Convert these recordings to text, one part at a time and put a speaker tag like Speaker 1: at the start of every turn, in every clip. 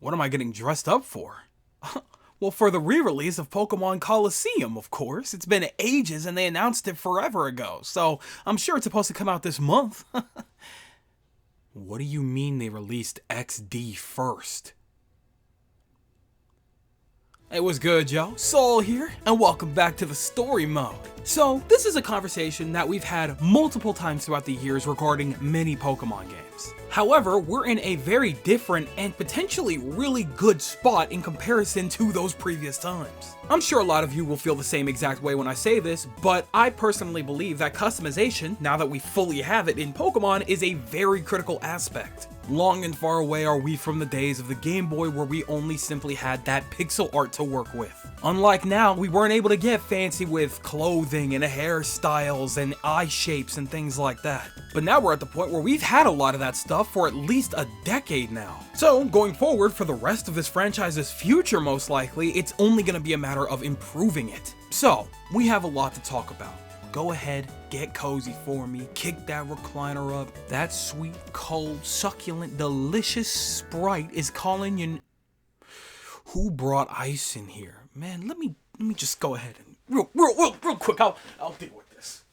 Speaker 1: What am I getting dressed up for? Well, for the re-release of Pokemon Colosseum, of course. It's been ages and they announced it forever ago, so I'm sure it's supposed to come out this month. What do you mean they released XD first? Hey, what's good, yo? Soul here, and welcome back to the story mode. So, this is a conversation that we've had multiple times throughout the years regarding many Pokemon games. However, we're in a very different and potentially really good spot in comparison to those previous times. I'm sure a lot of you will feel the same exact way when I say this, but I personally believe that customization, now that we fully have it in Pokemon, is a very critical aspect. Long and far away are we from the days of the Game Boy where we only simply had that pixel art to work with. Unlike now, we weren't able to get fancy with clothing and hairstyles and eye shapes and things like that. But now we're at the point where we've had a lot of that stuff for at least a decade now. So, going forward for the rest of this franchise's future most likely, it's only going to be a matter of improving it. So, we have a lot to talk about. Go ahead, get cozy for me, kick that recliner up. That sweet, cold, succulent, delicious Sprite is calling you. Who brought ice in here? Man, let me just go ahead and real quick, I'll deal with this.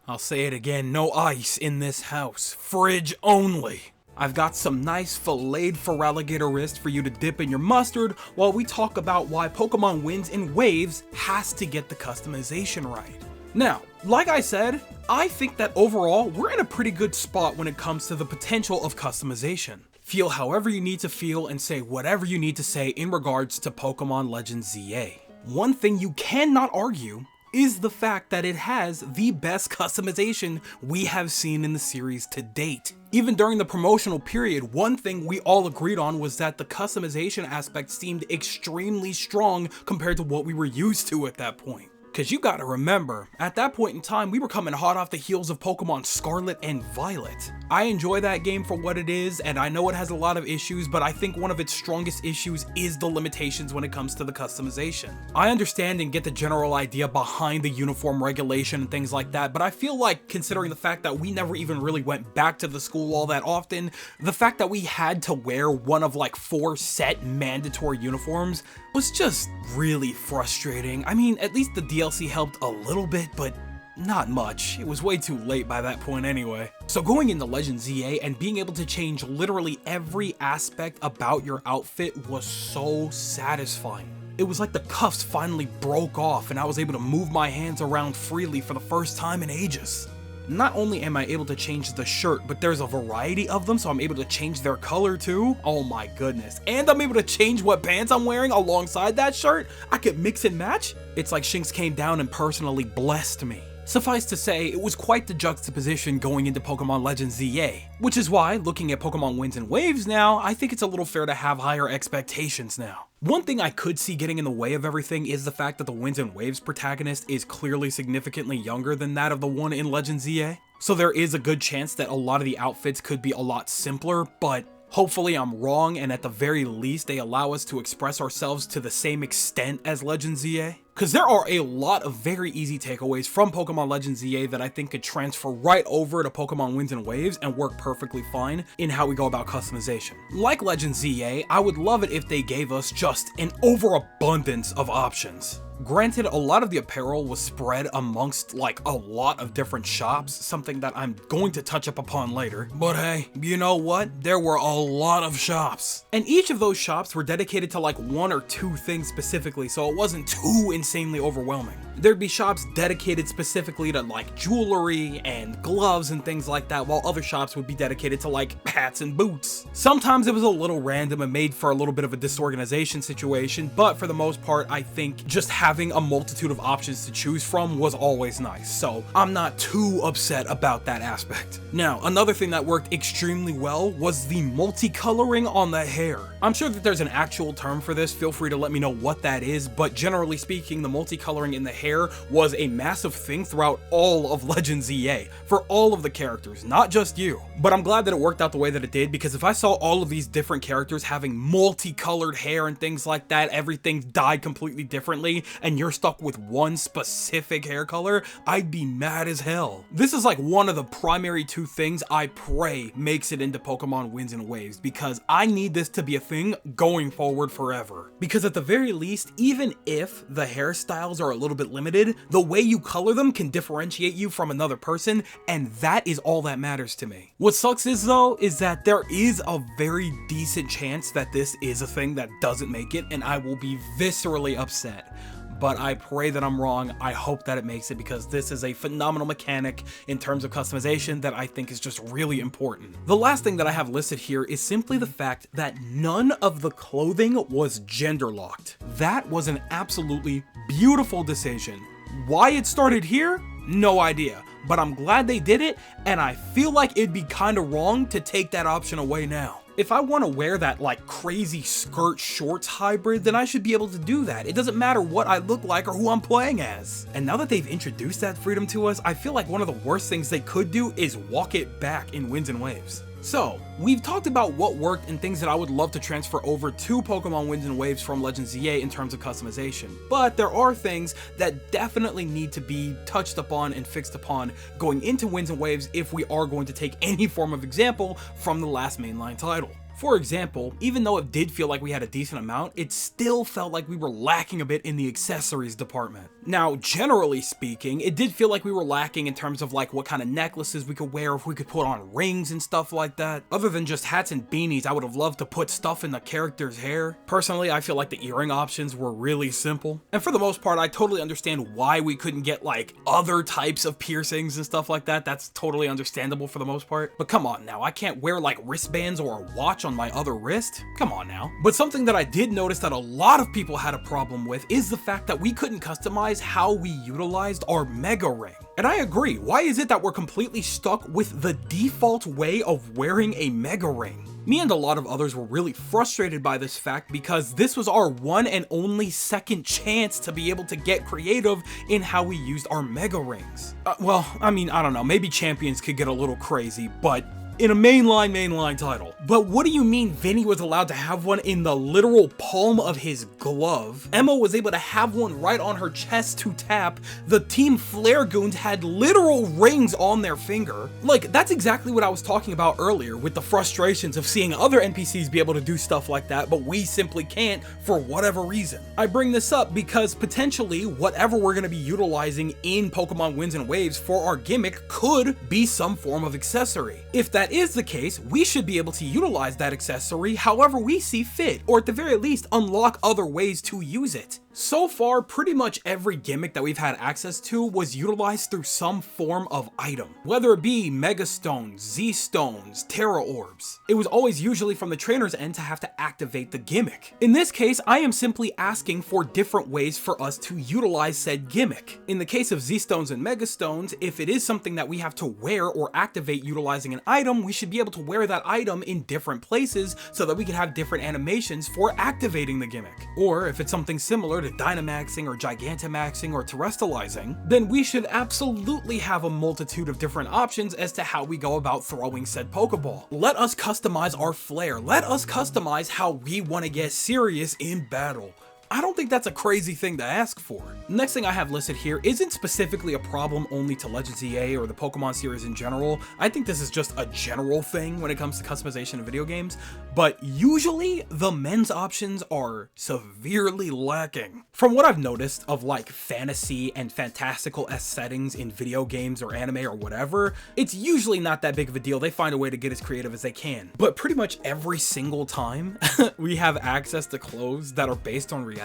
Speaker 1: I'll say it again, no ice in this house. Fridge only. I've got some nice filleted Feraligatr wrist for you to dip in your mustard while we talk about why Pokemon Wins in Waves has to get the customization right. Now, like I said, I think that overall we're in a pretty good spot when it comes to the potential of customization. Feel however you need to feel and say whatever you need to say in regards to Pokemon Legends ZA. One thing you cannot argue is the fact that it has the best customization we have seen in the series to date. Even during the promotional period, one thing we all agreed on was that the customization aspect seemed extremely strong compared to what we were used to at that point. Cause you gotta remember, at that point in time, we were coming hot off the heels of Pokemon Scarlet and Violet. I enjoy that game for what it is, and I know it has a lot of issues, but I think one of its strongest issues is the limitations when it comes to the customization. I understand and get the general idea behind the uniform regulation and things like that, but I feel like, considering the fact that we never even really went back to the school all that often, the fact that we had to wear one of like 4 set mandatory uniforms was just really frustrating. I mean, at least the DLC helped a little bit, but not much. It was way too late by that point anyway. So going into Legends ZA and being able to change literally every aspect about your outfit was so satisfying. It was like the cuffs finally broke off and I was able to move my hands around freely for the first time in ages. Not only am I able to change the shirt, but there's a variety of them, so I'm able to change their color too. Oh my goodness. And I'm able to change what pants I'm wearing alongside that shirt. I could mix and match. It's like Shinx came down and personally blessed me. Suffice to say, it was quite the juxtaposition going into Pokemon Legends ZA, which is why, looking at Pokemon Wins and Waves now, I think it's a little fair to have higher expectations now. One thing I could see getting in the way of everything is the fact that the Winds and Waves protagonist is clearly significantly younger than that of the one in Legends ZA. So there is a good chance that a lot of the outfits could be a lot simpler, but hopefully I'm wrong and at the very least they allow us to express ourselves to the same extent as Legends ZA. Because there are a lot of very easy takeaways from Pokemon Legends ZA that I think could transfer right over to Pokemon Winds and Waves and work perfectly fine in how we go about customization. Like Legends ZA, I would love it if they gave us just an overabundance of options. Granted, a lot of the apparel was spread amongst like a lot of different shops, something that I'm going to touch up upon later. But hey, you know what? There were a lot of shops. And each of those shops were dedicated to like 1 or 2 things specifically, so it wasn't too insanely overwhelming. There'd be shops dedicated specifically to like jewelry and gloves and things like that, while other shops would be dedicated to like hats and boots. Sometimes it was a little random and made for a little bit of a disorganization situation, but for the most part, I think just having a multitude of options to choose from was always nice, so I'm not too upset about that aspect. Now, another thing that worked extremely well was the multicoloring on the hair. I'm sure that there's an actual term for this, feel free to let me know what that is, but generally speaking, the multicoloring in the hair hair was a massive thing throughout all of Legends EA, for all of the characters, not just you. But I'm glad that it worked out the way that it did, because if I saw all of these different characters having multicolored hair and things like that, everything dyed completely differently, and you're stuck with one specific hair color, I'd be mad as hell. This is like one of the primary two things I pray makes it into Pokemon Winds and Waves, because I need this to be a thing going forward forever. Because at the very least, even if the hairstyles are a little bit limited, the way you color them can differentiate you from another person, and that is all that matters to me. What sucks is though, is that there is a very decent chance that this is a thing that doesn't make it, and I will be viscerally upset. But I pray that I'm wrong. I hope that it makes it, because this is a phenomenal mechanic in terms of customization that I think is just really important. The last thing that I have listed here is simply the fact that none of the clothing was gender locked. That was an absolutely beautiful decision. Why it started here? No idea. But I'm glad they did it, and I feel like it'd be kind of wrong to take that option away now. If I want to wear that like crazy skirt shorts hybrid, then I should be able to do that. It doesn't matter what I look like or who I'm playing as. And now that they've introduced that freedom to us, I feel like one of the worst things they could do is walk it back in Winds and Waves. So, we've talked about what worked and things that I would love to transfer over to Pokemon Winds and Waves from Legends EA in terms of customization, but there are things that definitely need to be touched upon and fixed upon going into Winds and Waves if we are going to take any form of example from the last mainline title. For example, even though it did feel like we had a decent amount, it still felt like we were lacking a bit in the accessories department. Now, generally speaking, it did feel like we were lacking in terms of like what kind of necklaces we could wear, if we could put on rings and stuff like that. Other than just hats and beanies, I would have loved to put stuff in the character's hair. Personally, I feel like the earring options were really simple. And for the most part, I totally understand why we couldn't get like other types of piercings and stuff like that. That's totally understandable for the most part. But come on now, I can't wear like wristbands or a watch on my other wrist? Come on now. But something that I did notice that a lot of people had a problem with is the fact that we couldn't customize how we utilized our Mega Ring. And I agree, why is it that we're completely stuck with the default way of wearing a Mega Ring? Me and a lot of others were really frustrated by this fact, because this was our one and only second chance to be able to get creative in how we used our Mega Rings. Well, I mean, I don't know, maybe Champions could get a little crazy, but in a mainline title. But what do you mean Vinny was allowed to have one in the literal palm of his glove? Emma was able to have one right on her chest to tap. The Team Flare Goons had literal rings on their finger. Like, that's exactly what I was talking about earlier with the frustrations of seeing other NPCs be able to do stuff like that, but we simply can't for whatever reason. I bring this up because potentially whatever we're going to be utilizing in Pokemon Winds and Waves for our gimmick could be some form of accessory. If that is the case, we should be able to utilize that accessory however we see fit, or at the very least unlock other ways to use it. So far, pretty much every gimmick that we've had access to was utilized through some form of item, whether it be Mega Stones, Z Stones, Terra Orbs. It was always usually from the trainer's end to have to activate the gimmick. In this case, I am simply asking for different ways for us to utilize said gimmick. In the case of Z Stones and Mega Stones, if it is something that we have to wear or activate utilizing an item, we should be able to wear that item in different places so that we can have different animations for activating the gimmick. Or if it's something similar to Dynamaxing or Gigantamaxing or Terrestrializing, then we should absolutely have a multitude of different options as to how we go about throwing said Pokeball. Let us customize our flair. Let us customize how we want to get serious in battle. I don't think that's a crazy thing to ask for. Next thing I have listed here isn't specifically a problem only to Legends EA or the Pokemon series in general. I think this is just a general thing when it comes to customization in video games, but usually the men's options are severely lacking. From what I've noticed of like fantasy and fantastical-esque settings in video games or anime or whatever, it's usually not that big of a deal. They find a way to get as creative as they can. But pretty much every single time we have access to clothes that are based on reality,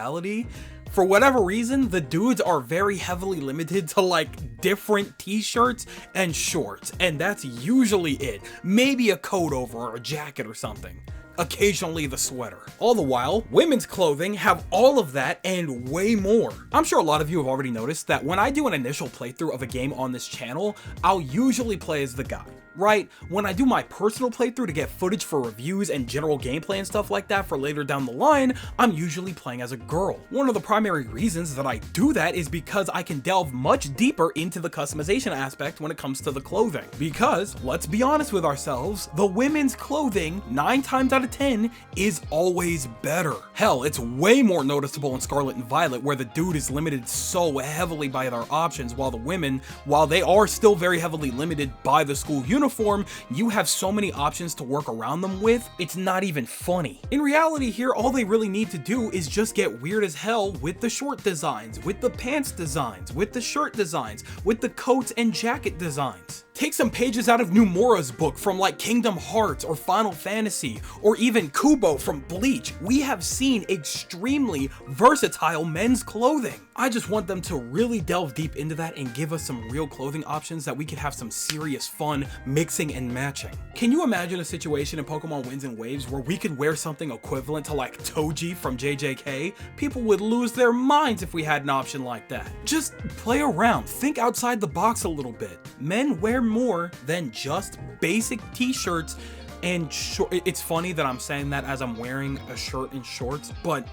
Speaker 1: for whatever reason, the dudes are very heavily limited to like different t-shirts and shorts, and that's usually it. Maybe a coat over or a jacket or something. Occasionally the sweater. All the while, women's clothing have all of that and way more. I'm sure a lot of you have already noticed that when I do an initial playthrough of a game on this channel, I'll usually play as the guy. right? When I do my personal playthrough to get footage for reviews and general gameplay and stuff like that for later down the line, I'm usually playing as a girl. One of the primary reasons that I do that is because I can delve much deeper into the customization aspect when it comes to the clothing. Because, let's be honest with ourselves, the women's clothing, 9 times out of 10, is always better. Hell, it's way more noticeable in Scarlet and Violet, where the dude is limited so heavily by their options, while the women, while they are still very heavily limited by the school uniform, you have so many options to work around them with, it's not even funny. In reality here, all they really need to do is just get weird as hell with the short designs, with the pants designs, with the shirt designs, with the coats and jacket designs. Take some pages out of Numura's book from like Kingdom Hearts or Final Fantasy, or even Kubo from Bleach. We have seen extremely versatile men's clothing. I just want them to really delve deep into that and give us some real clothing options that we could have some serious fun mixing and matching. Can you imagine a situation in Pokemon Winds and Waves where we could wear something equivalent to like Toji from JJK? People would lose their minds if we had an option like that. Just play around, think outside the box a little bit. Men wear more than just basic t-shirts and it's funny that I'm saying that as I'm wearing a shirt and shorts, but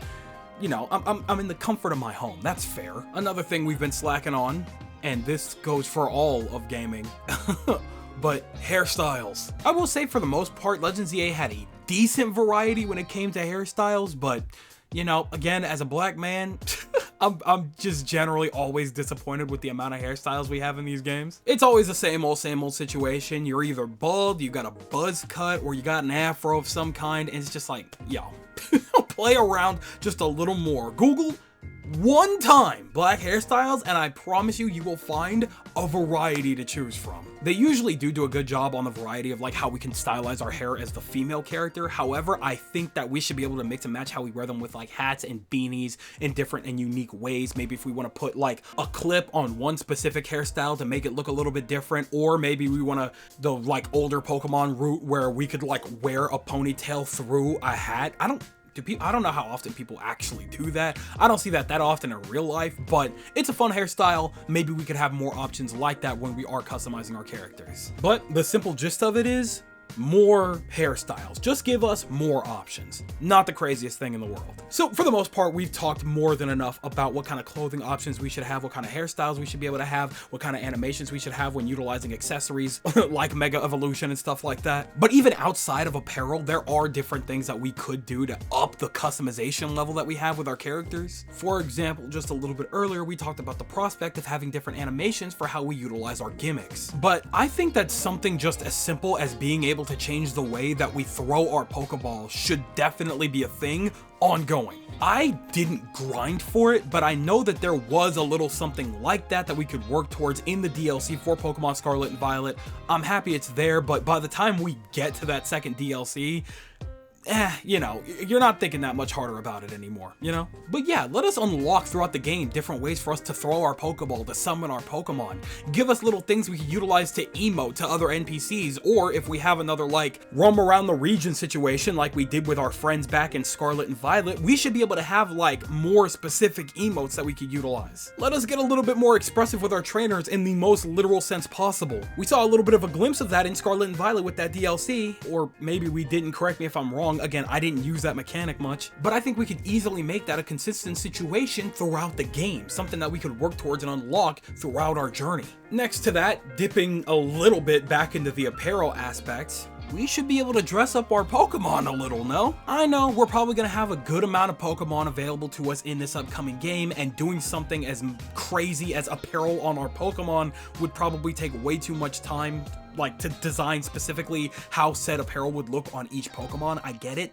Speaker 1: you know, I'm in the comfort of my home. That's fair. Another thing we've been slacking on, and this goes for all of gaming, but hairstyles. I will say for the most part, Legends EA had a decent variety when it came to hairstyles, but you know, again, as a black man, I'm just generally always disappointed with the amount of hairstyles we have in these games. It's always the same old situation. You're either bald, you got a buzz cut, or you got an afro of some kind, and it's just like, yo, play around just a little more. Google one time black hairstyles, and I promise you, you will find a variety to choose from. They usually do a good job on the variety of like how we can stylize our hair as the female character. However, I think that we should be able to mix and match how we wear them with like hats and beanies in different and unique ways. Maybe if we want to put like a clip on one specific hairstyle to make it look a little bit different, or maybe we want to the like older Pokemon route where we could like wear a ponytail through a hat. I don't know how often people actually do that. I don't see that often in real life, but it's a fun hairstyle. Maybe we could have more options like that when we are customizing our characters. But the simple gist of it is, more hairstyles. Just give us more options. Not the craziest thing in the world. So for the most part, we've talked more than enough about what kind of clothing options we should have, what kind of hairstyles we should be able to have, what kind of animations we should have when utilizing accessories like Mega Evolution and stuff like that. But even outside of apparel, there are different things that we could do to up the customization level that we have with our characters. For example, just a little bit earlier, we talked about the prospect of having different animations for how we utilize our gimmicks. But I think that something just as simple as being able to change the way that we throw our Pokeballs should definitely be a thing ongoing. I didn't grind for it, but I know that there was a little something like that we could work towards in the DLC for Pokemon Scarlet and Violet. I'm happy it's there, but by the time we get to that second DLC, you know, you're not thinking that much harder about it anymore, you know? But yeah, let us unlock throughout the game different ways for us to throw our Pokeball, to summon our Pokemon. Give us little things we can utilize to emote to other NPCs, or if we have another like roam around the region situation like we did with our friends back in Scarlet and Violet, we should be able to have like more specific emotes that we could utilize. Let us get a little bit more expressive with our trainers in the most literal sense possible. We saw a little bit of a glimpse of that in Scarlet and Violet with that DLC, or maybe we didn't, correct me if I'm wrong. Again, I didn't use that mechanic much, but I think we could easily make that a consistent situation throughout the game, something that we could work towards and unlock throughout our journey. Next to that, dipping a little bit back into the apparel aspects, we should be able to dress up our Pokemon a little, no? I know we're probably going to have a good amount of Pokemon available to us in this upcoming game, and doing something as crazy as apparel on our Pokemon would probably take way too much time, like to design specifically how said apparel would look on each Pokemon. I get it.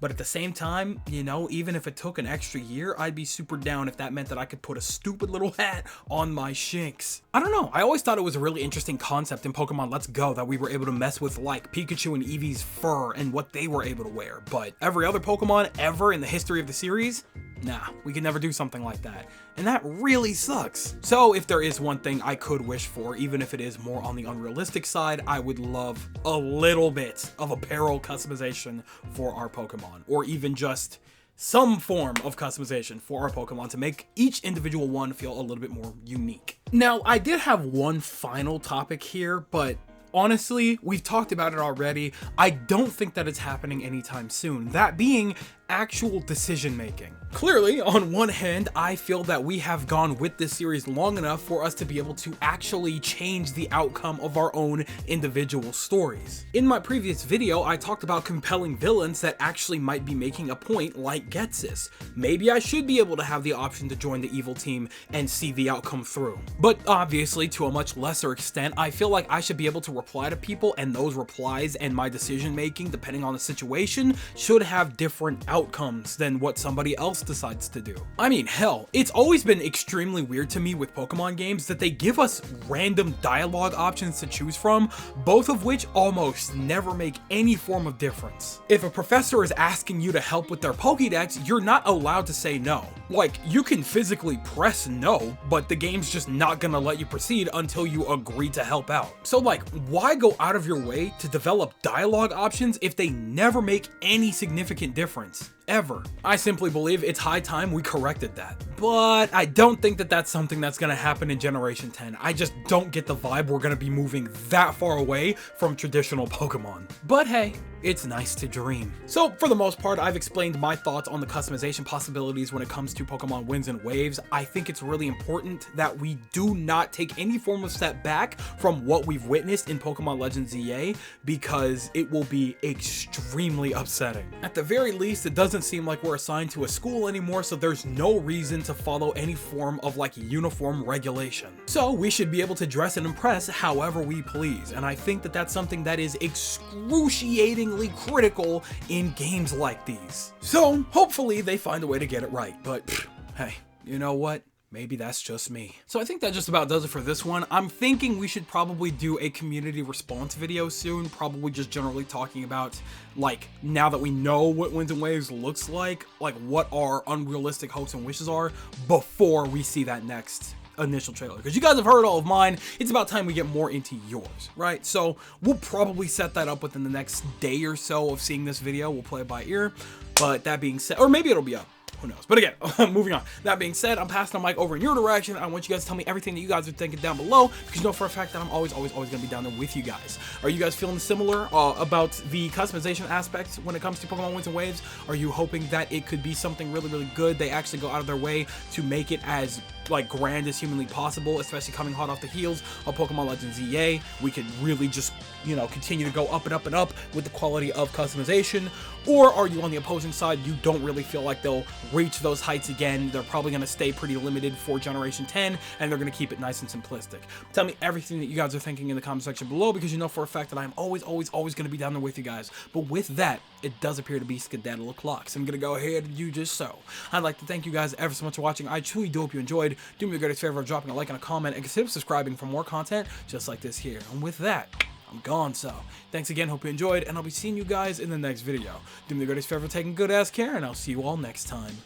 Speaker 1: But at the same time, you know, even if it took an extra year, I'd be super down if that meant that I could put a stupid little hat on my Shinx. I don't know, I always thought it was a really interesting concept in Pokemon Let's Go that we were able to mess with like Pikachu and Eevee's fur and what they were able to wear. But every other Pokemon ever in the history of the series, nah, we could never do something like that. And that really sucks. So if there is one thing I could wish for, even if it is more on the unrealistic side, I would love a little bit of apparel customization for our Pokemon, or even just some form of customization for our Pokemon to make each individual one feel a little bit more unique. Now, I did have one final topic here, but Honestly, we've talked about it already. I don't think that it's happening anytime soon. That being actual decision making. Clearly, on one hand, I feel that we have gone with this series long enough for us to be able to actually change the outcome of our own individual stories. In my previous video, I talked about compelling villains that actually might be making a point, like Getsis. Maybe I should be able to have the option to join the evil team and see the outcome through. But obviously, to a much lesser extent, I feel like I should be able to reply to people, and those replies and my decision making, depending on the situation, should have different outcomes than what somebody else decides to do. I mean, hell, it's always been extremely weird to me with Pokemon games that they give us random dialogue options to choose from, both of which almost never make any form of difference. If a professor is asking you to help with their Pokédex, you're not allowed to say no. Like, you can physically press no, but the game's just not gonna let you proceed until you agree to help out. So like, why go out of your way to develop dialogue options if they never make any significant difference? Ever. I simply believe it's high time we corrected that. But I don't think that that's something that's gonna happen in Generation 10. I just don't get the vibe we're gonna be moving that far away from traditional Pokemon. But hey, it's nice to dream. So for the most part, I've explained my thoughts on the customization possibilities when it comes to Pokemon Winds and Waves. I think it's really important that we do not take any form of step back from what we've witnessed in Pokemon Legends EA, because it will be extremely upsetting. At the very least, it doesn't seem like we're assigned to a school anymore, so there's no reason to follow any form of like uniform regulation. So we should be able to dress and impress however we please, and I think that that's something that is excruciatingly critical in games like these. So hopefully they find a way to get it right, but hey, you know what? Maybe that's just me. So I think that just about does it for this one. I'm thinking we should probably do a community response video soon, probably just generally talking about, like, now that we know what Winds and Waves looks like what our unrealistic hopes and wishes are before we see that next initial trailer, because you guys have heard all of mine. It's about time we get more into yours, right? So we'll probably set that up within the next day or so of seeing this video. We'll play it by ear, but that being said, or maybe it'll be up, who knows? But again, moving on. That being said, I'm passing the mic over in your direction. I want you guys to tell me everything that you guys are thinking down below, because you know for a fact that I'm always going to be down there with you guys. Are you guys feeling similar about the customization aspect when it comes to Pokemon Winds and Waves? Are you hoping that it could be something really, really good? They actually go out of their way to make it as like grand as humanly possible, especially coming hot off the heels of Pokemon Legends EA. We could really just, you know, continue to go up and up and up with the quality of customization. Or are you on the opposing side? You don't really feel like they'll reach those heights again. They're probably going to stay pretty limited for Generation 10, and they're going to keep it nice and simplistic. Tell me everything that you guys are thinking in the comment section below, because you know for a fact that I'm always going to be down there with you guys. But with that, it does appear to be skedaddle o'clock, so I'm going to go ahead and do just so. I'd like to thank you guys ever so much for watching. I truly do hope you enjoyed. Do me the greatest favor of dropping a like and a comment, and consider subscribing for more content just like this here. And with that, I'm gone. So thanks again, hope you enjoyed, and I'll be seeing you guys in the next video. Do me the greatest favor of taking good ass care, and I'll see you all next time.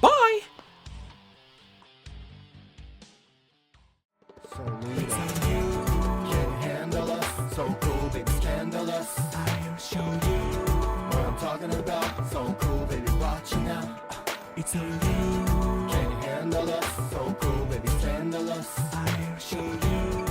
Speaker 1: Bye!
Speaker 2: So lead on you, can't handle us. So cool, baby, scandalous. I'll show you what I'm talking about. So cool, baby, watch it now. It's on you, can't handle us. So cool, baby, scandalous. I'll show you.